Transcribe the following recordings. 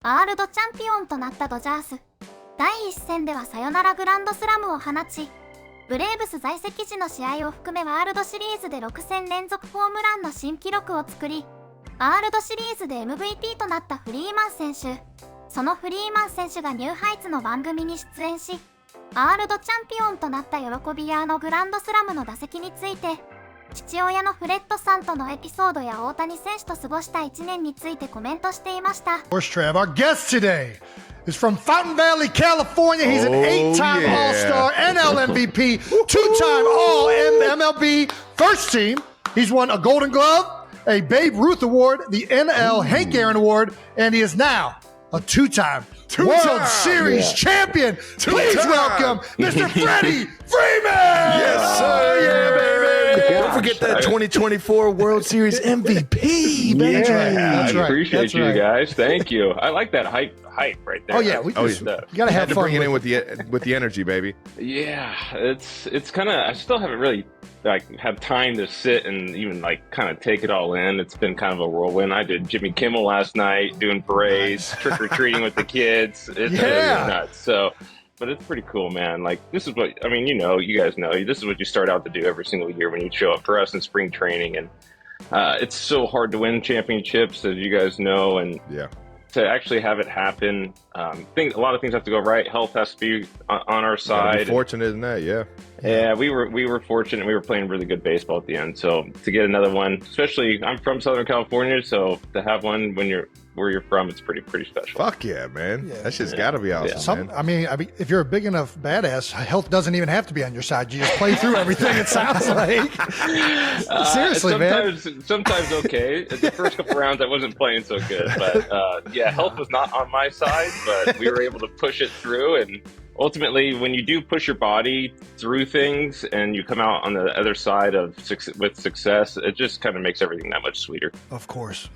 ワールドチャンピオンとなったドジャース。第1戦ではサヨナラグランドスラムを放ち、ブレーブス在籍時の試合を含めワールドシリーズで6戦連続ホームランの新記録を作り、ワールドシリーズで MVP となったフリーマン選手。そのフリーマン選手がニューハイツの番組に出演し、ワールドチャンピオンとなった喜びやあのグランドスラムの打席について、父親のフレッドさんとのエピソードや大谷選手と過ごした1年についてコメントしていました。Our guest today is from Fountain Valley, California. He's an 8-time All-Star, NL MVP, 2-time All-MLB first team. He's won a Golden Glove, a Babe Ruth Award, the NL Hank Aaron Award, and he is now a two-time World Series champion. Please welcome Mr. Freddie Freeman. Yes, sir. Yeah, baby. Don't forget that 2024 World Series MVP, baby. That's right. I appreciate you guys. Thank you. I like that hype right there. Oh yeah, you gotta have fun. Bring it in with the energy, baby. Yeah, it's kind of. I still haven't really have time to sit and even kind of take it all in. It's been kind of a whirlwind. I did Jimmy Kimmel last night, doing parades, trick or treating with the kids. It's really nuts. So. But it's pretty cool, man. This is what, you guys know, this is what you start out to do every single year when you show up for us in spring training. And it's so hard to win championships, as you guys know. And to actually have it happen, a lot of things have to go right. Health has to be on our side. Fortunate in that, Yeah, we were fortunate. We were playing really good baseball at the end. So to get another one, especially, I'm from Southern California, so to have one where you're from, it's pretty special. Fuck yeah, man. That shit's gotta be awesome, man. I mean, if you're a big enough badass, health doesn't even have to be on your side. You just play through everything, it sounds like. Seriously, man. Sometimes okay. The first couple rounds, I wasn't playing so good. But health was not on my side, but we were able to push it through. And ultimately, when you do push your body through things and you come out on the other side with success, it just kind of makes everything that much sweeter. Of course.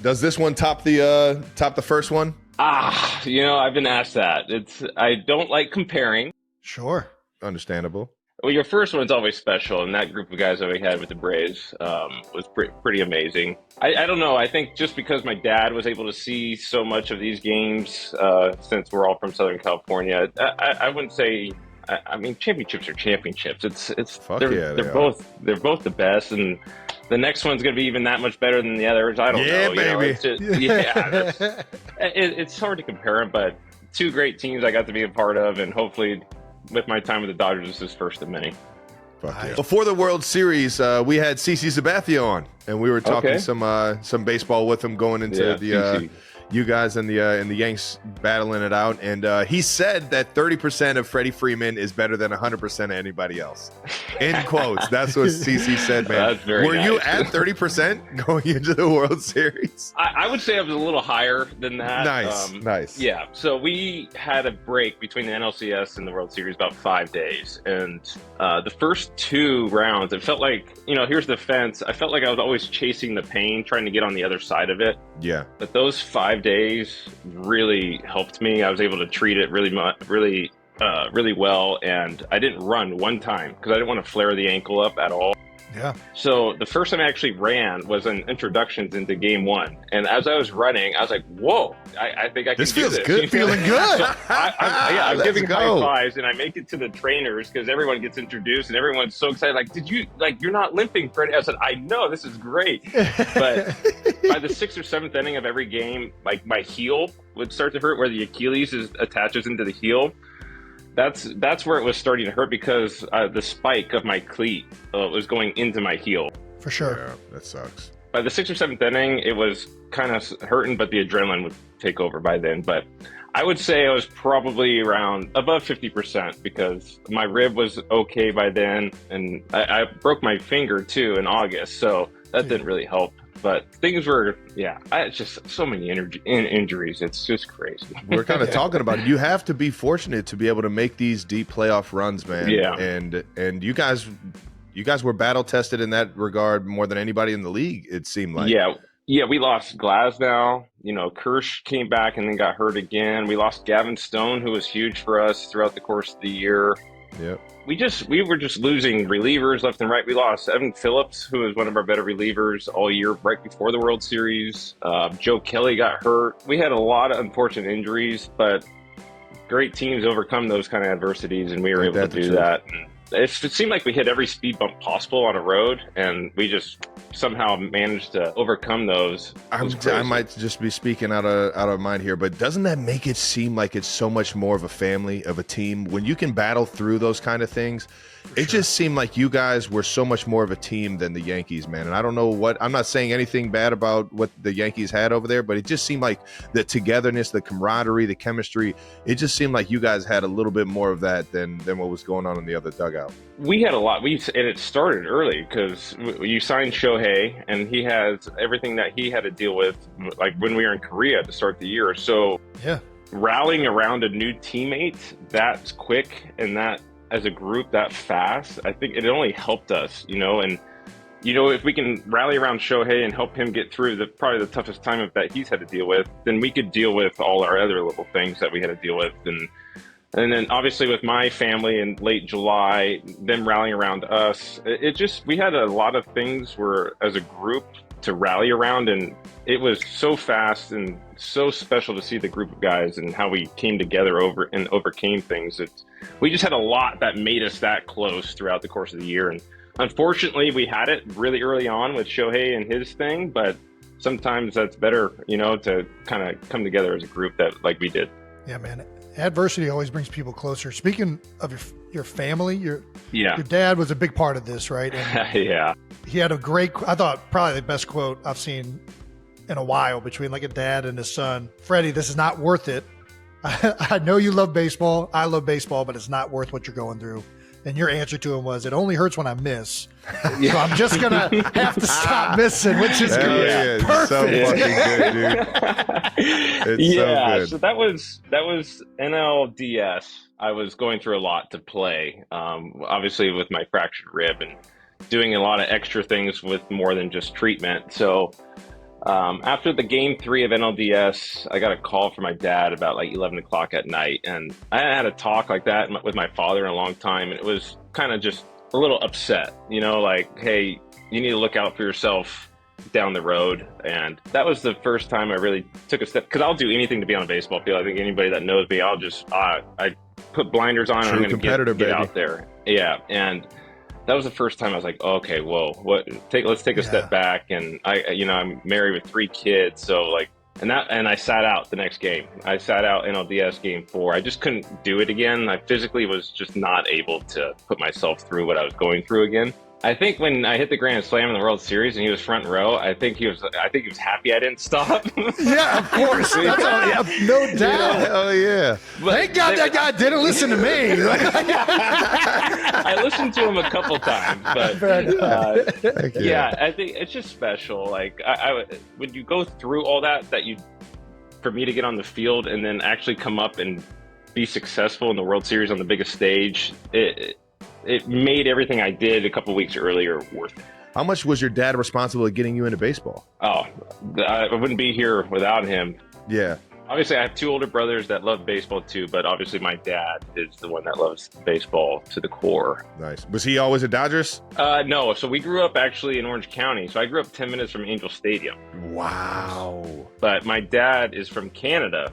Does this one top the first one? I've been asked that. I don't like comparing. Sure. Understandable. Well, your first one's always special, and that group of guys that we had with the Braves was pretty amazing. I don't know. I think just because my dad was able to see so much of these games, since we're all from Southern California, I wouldn't say. I mean, championships are championships. They're both the best, and the next one's going to be even that much better than the others. I don't know. Baby. It's hard to compare them, but two great teams I got to be a part of, and hopefully, with my time with the Dodgers, this is first of many. Fuck yeah. Before the World Series, we had CC Sabathia on, and we were talking some baseball with him going into you guys and the Yanks battling it out. And he said that 30% of Freddie Freeman is better than 100% of anybody else. In quotes. That's what CC said, man. That's very nice. You at 30% going into the World Series? I would say I was a little higher than that. Nice. Yeah. So we had a break between the NLCS and the World Series about 5 days. And the first two rounds, it felt like, here's the fence. I felt like I was always chasing the pain, trying to get on the other side of it. Yeah. But those 5 days really helped me. I was able to treat it really well, and I didn't run one time because I didn't want to flare the ankle up at all. Yeah. So the first time I actually ran was in introductions into game one. And as I was running, I was like, whoa, I think I can do this. Feels good. Feeling good. So I'm giving high fives, and I make it to the trainers because everyone gets introduced and everyone's so excited. You're not limping, Freddie. I said, I know, this is great. But by the 6th or 7th inning of every game, my heel would start to hurt where the Achilles attaches into the heel. That's where it was starting to hurt because the spike of my cleat was going into my heel. For sure. Yeah, that sucks. By the 6th or 7th inning, it was kind of hurting, but the adrenaline would take over by then. But I would say I was probably around above 50% because my rib was okay by then. And I broke my finger, too, in August. So that didn't really help. But things were, it's just so many injuries. It's just crazy. We're kind of talking about it. You have to be fortunate to be able to make these deep playoff runs, man. Yeah. And you guys were battle tested in that regard more than anybody in the league, it seemed like. Yeah, we lost Glasnow. Kirsch came back and then got hurt again. We lost Gavin Stone, who was huge for us throughout the course of the year. Yep. We were just losing relievers left and right. We lost Evan Phillips, who was one of our better relievers all year, right before the World Series. Joe Kelly got hurt. We had a lot of unfortunate injuries, but great teams overcome those kind of adversities, and we were able to do that. And it seemed like we hit every speed bump possible on a road, and we just somehow managed to overcome those. I might just be speaking out of mind here, but doesn't that make it seem like it's so much more of a family, of a team? When you can battle through those kind of things, just seemed like you guys were so much more of a team than the Yankees, man. And I don't know what, I'm not saying anything bad about what the Yankees had over there, but it just seemed like the togetherness, the camaraderie, the chemistry, it just seemed like you guys had a little bit more of that than what was going on in the other dugout. We had a lot. And it started early because you signed Shohei, and he has everything that he had to deal with, like when we were in Korea to start the year. So rallying around a new teammate that quick and that as a group that fast, I think it only helped us, and if we can rally around Shohei and help him get through probably the toughest time that he's had to deal with, then we could deal with all our other little things that we had to deal with. And then obviously with my family in late July, them rallying around us, we had a lot of things as a group to rally around, and it was so fast and so special to see the group of guys and how we came together and overcame things. We just had a lot that made us that close throughout the course of the year. And unfortunately, we had it really early on with Shohei and his thing, but sometimes that's better, to kind of come together as a group that like we did. Yeah, man. Adversity always brings people closer. Speaking of your family, your dad was a big part of this, right? And yeah. He had a great, I thought probably the best quote I've seen in a while between like a dad and his son. Freddie, this is not worth it. I know you love baseball. I love baseball, but it's not worth what you're going through. And your answer to him was, it only hurts when I miss. So I'm just going to have to stop missing, which is good. Perfect. So fucking good, dude. It's so good. So that was NLDS. I was going through a lot to play, obviously with my fractured rib and doing a lot of extra things with more than just treatment. So after the game 3 of NLDS, I got a call from my dad about like 11 o'clock at night. And I hadn't had a talk like that with my father in a long time. And it was kind of just a little upset, like, hey, you need to look out for yourself down the road. And that was the first time I really took a step, because I'll do anything to be on a baseball field. I think anybody that knows me, I'll just, I put blinders on and I'm going to get out there. Yeah. And that was the first time I was like, oh, okay, whoa, let's take a step back. And I'm married with 3 kids. So like, and I sat out the next game. I sat out NLDS game 4. I just couldn't do it again. I physically was just not able to put myself through what I was going through again. I think when I hit the grand slam in the World Series and he was front row, I think he was happy I didn't stop. Yeah, of course. No doubt. Hell yeah. But thank God that guy didn't listen to me. I listened to him a couple times, but yeah, I think it's just special. Like when you go through all that for me to get on the field and then actually come up and be successful in the World Series on the biggest stage, it made everything I did a couple weeks earlier worth it. How much was your dad responsible at getting you into baseball? Oh, I wouldn't be here without him. Yeah. Obviously, I have 2 older brothers that love baseball too, but obviously my dad is the one that loves baseball to the core. Nice. Was he always a Dodgers? No. So we grew up actually in Orange County. So I grew up 10 minutes from Angel Stadium. Wow. But my dad is from Canada.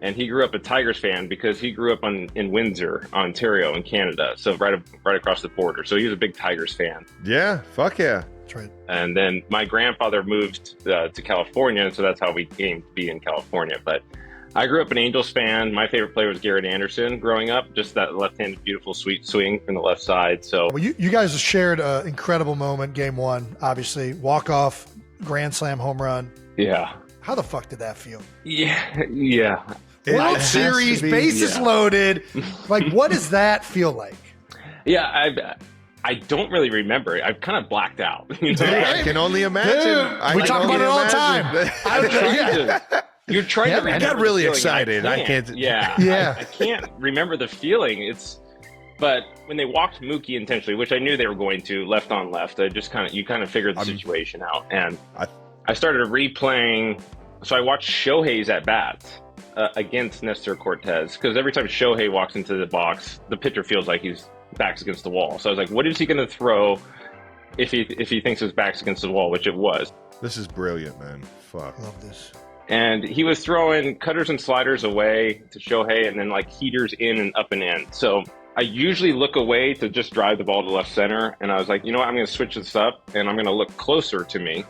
And he grew up a Tigers fan because he grew up in Windsor, Ontario, in Canada. So right across the border. So he was a big Tigers fan. Yeah, fuck yeah. That's right. And then my grandfather moved to California, and so that's how we came to be in California. But I grew up an Angels fan. My favorite player was Garrett Anderson growing up. Just that left-handed, beautiful, sweet swing from the left side. So well, you guys shared an incredible moment, game 1, obviously. Walk-off, grand slam home run. Yeah. How the fuck did that feel? Yeah. World Series, bases loaded. Like, what does that feel like? Yeah, I don't really remember it. I've kind of blacked out. Dude, I can only imagine. Dude, we talk about it all the time. You're trying to remember. I got really excited. I can't remember the feeling. But when they walked Mookie intentionally, which I knew they were going to, left on left, you kind of figured the situation out. And I started replaying. So I watched Shohei's at bats against Nestor Cortez, because every time Shohei walks into the box, the pitcher feels like he's back's against the wall. So I was like, what is he going to throw if he thinks his back's against the wall, which it was. This is brilliant, man. Fuck. Love this. And he was throwing cutters and sliders away to Shohei, and then like heaters in and up and in. So I usually look away to just drive the ball to left center. And I was like, you know what? I'm going to switch this up, and I'm going to look closer to me,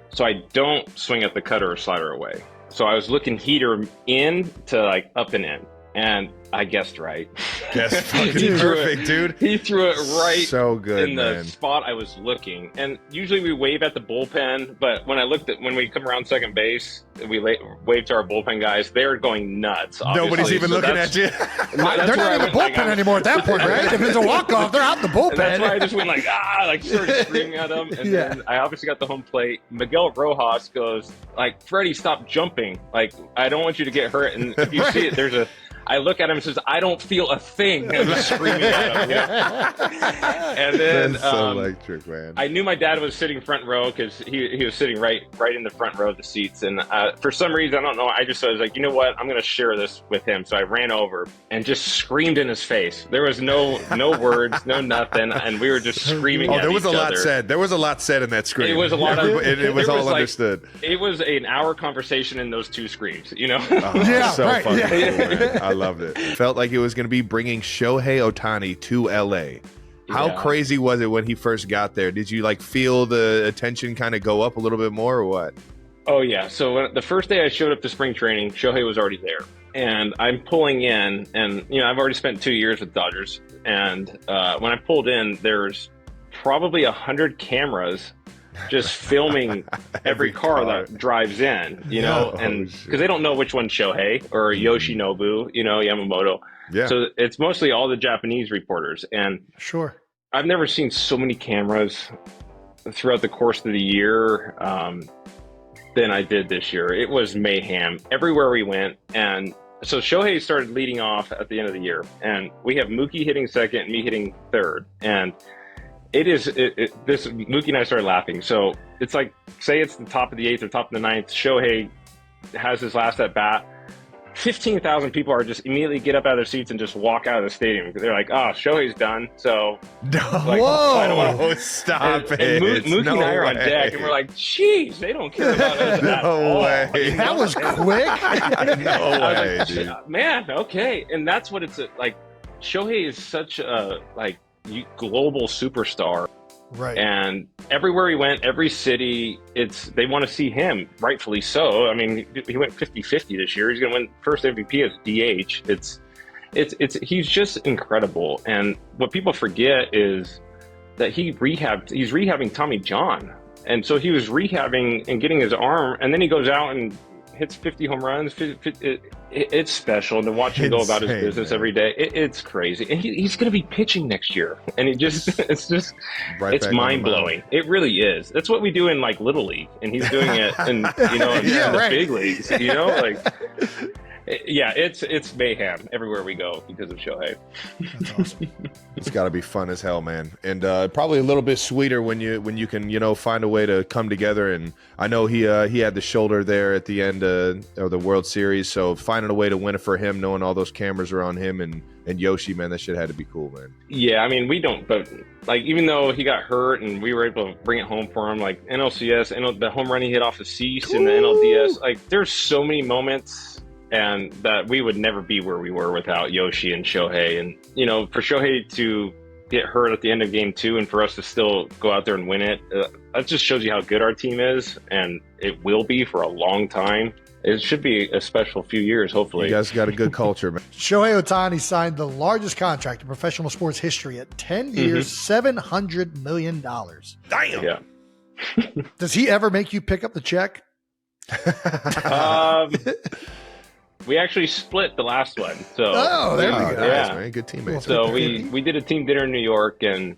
so I don't swing at the cutter or slider away. So I was looking heater in to like up and in. And I guessed right. That's fucking perfect, dude. He threw it right so good, in the spot I was looking. And usually we wave at the bullpen, but when we come around second base, we wave to our bullpen guys. They're going nuts. Obviously. Nobody's even looking at you. They're not in the bullpen anymore at that point, right? If it's a walk-off, they're out in the bullpen. And that's why I just went like started screaming at them. And then I obviously got the home plate. Miguel Rojas goes, like, Freddie, stop jumping. Like, I don't want you to get hurt. And if you see it, I look at him and says, I don't feel a thing. And I'm just screaming at him. And then that's so electric, man. I knew my dad was sitting front row because he was sitting right in the front row of the seats. And for some reason, I don't know, I was like, you know what? I'm going to share this with him. So I ran over and just screamed in his face. There was no words, no nothing. And we were just screaming at each other. There was a lot said. There was a lot said in that scream. It was a lot of... It was all understood. It was an hour conversation in those two screams, you know? So fucking cool, man. I loved it. Felt like it was going to be bringing Shohei Ohtani to LA. How crazy was it when he first got there? Did you like feel the attention kind of go up a little bit more or what? Oh yeah. So the first day I showed up to spring training, Shohei was already there, and I'm pulling in, and I've already spent 2 years with Dodgers, and when I pulled in, there's probably 100 cameras just filming every car that drives in, and because they don't know which one's Shohei or Yoshinobu, Yamamoto. Yeah. So it's mostly all the Japanese reporters. And sure, I've never seen so many cameras throughout the course of the year than I did this year. It was mayhem everywhere we went. And so Shohei started leading off at the end of the year, and we have Mookie hitting second and me hitting third. And this Mookie and I started laughing. So it's like, say it's the top of the 8th or top of the 9th, Shohei has his last at bat. 15,000 people are just immediately get up out of their seats and just walk out of the stadium because they're like, oh, Shohei's done. So, whoa, stop it. And Mookie and I are on deck, and we're like, geez, they don't care about us at all. Way. That was quick. No way, like, dude. Man, okay. And that's what it's like. Shohei is such a global superstar. Right. And everywhere he went, every city, they want to see him, rightfully so. I mean, he went 50-50 this year. He's going to win first MVP as DH. He's just incredible. And what people forget is that he's rehabbing Tommy John. And so he was rehabbing and getting his arm, and then he goes out and hits 50 home runs. It's special to watch him go about his business every day. It's crazy. And he's going to be pitching next year. And it's mind blowing. It really is. That's what we do in like Little League. And he's doing it in the big leagues, it's mayhem everywhere we go because of Shohei. That's awesome. It's got to be fun as hell, man, and probably a little bit sweeter when you can find a way to come together. And I know he had the shoulder there at the end of the World Series, so finding a way to win it for him, knowing all those cameras are on him and Yoshi, man, that shit had to be cool, man. Yeah, I mean, we don't, but like even though he got hurt and we were able to bring it home for him, like NLCS, the home run he hit off of Cease and the NLDS, like there's so many moments. And that we would never be where we were without Yoshi and Shohei. And, for Shohei to get hurt at the end of game 2 and for us to still go out there and win it, that just shows you how good our team is. And it will be for a long time. It should be a special few years, hopefully. You guys got a good culture, man. Shohei Ohtani signed the largest contract in professional sports history at 10 years, $700 million. Damn. Yeah. Does he ever make you pick up the check? We actually split the last one. So there we go. Nice, man. Good teammates. So we did a team dinner in New York, and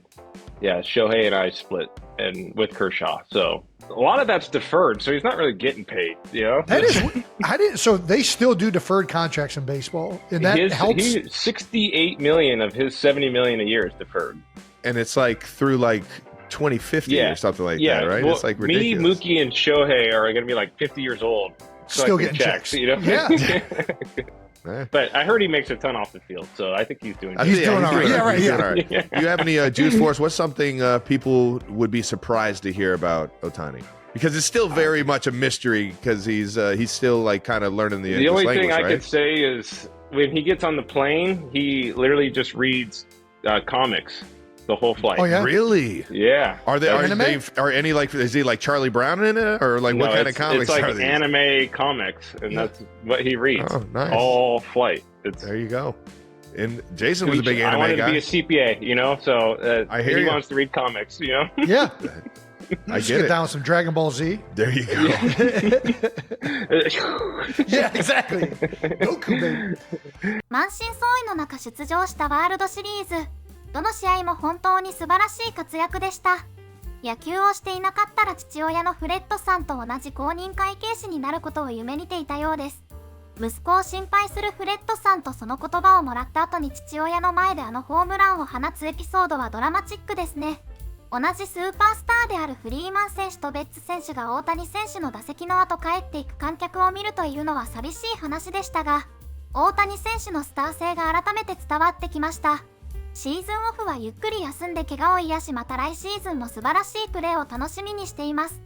Shohei and I split, and with Kershaw. So a lot of that's deferred, so he's not really getting paid. That is. So they still do deferred contracts in baseball, and that helps. $68 million of his $70 million a year is deferred, and it's like through like 2050 or something like that, right? Well, it's like ridiculous. Me, Mookie, and Shohei are going to be like 50 years old Still getting checks. You know? Yeah. But I heard he makes a ton off the field, so I think he's doing good. He's doing all right. Yeah, right. Yeah. Right. Do you have any juice for us? What's something people would be surprised to hear about Ohtani? Because it's still very much a mystery because he's still like kind of learning the English language, only thing I right? could say is when he gets on the plane, he literally just reads comics the whole flight. Oh, yeah? Really? Yeah. Are any like, is he like Charlie Brown in it, or like what kind of comics it's like are these? anime comics, and that's what he reads. Oh, nice. All flight. There you go. And Jason was a big anime guy. I wanted to be a CPA, you know, so I hear he you. wants to read comics, you know. Yeah. I get it. down with some Dragon Ball Z. There you go. Yeah, exactly. Goku, baby. 満身創痍の中出場したワールドシリーズ。どの試合も本当に素晴らしい活躍でした。野球をしていなかったら父親のフレッドさんと同じ公認会計士になることを夢見ていたようです。息子を心配するフレッドさんとその言葉をもらった後に父親の前であのホームランを放つエピソードはドラマチックですね。同じスーパースターであるフリーマン選手とベッツ選手が大谷選手の打席の後帰っていく観客を見るというのは寂しい話でしたが、大谷選手のスター性が改めて伝わってきました。シーズンオフはゆっくり休んで怪我を癒し、また来シーズンも素晴らしいプレーを楽しみにしています。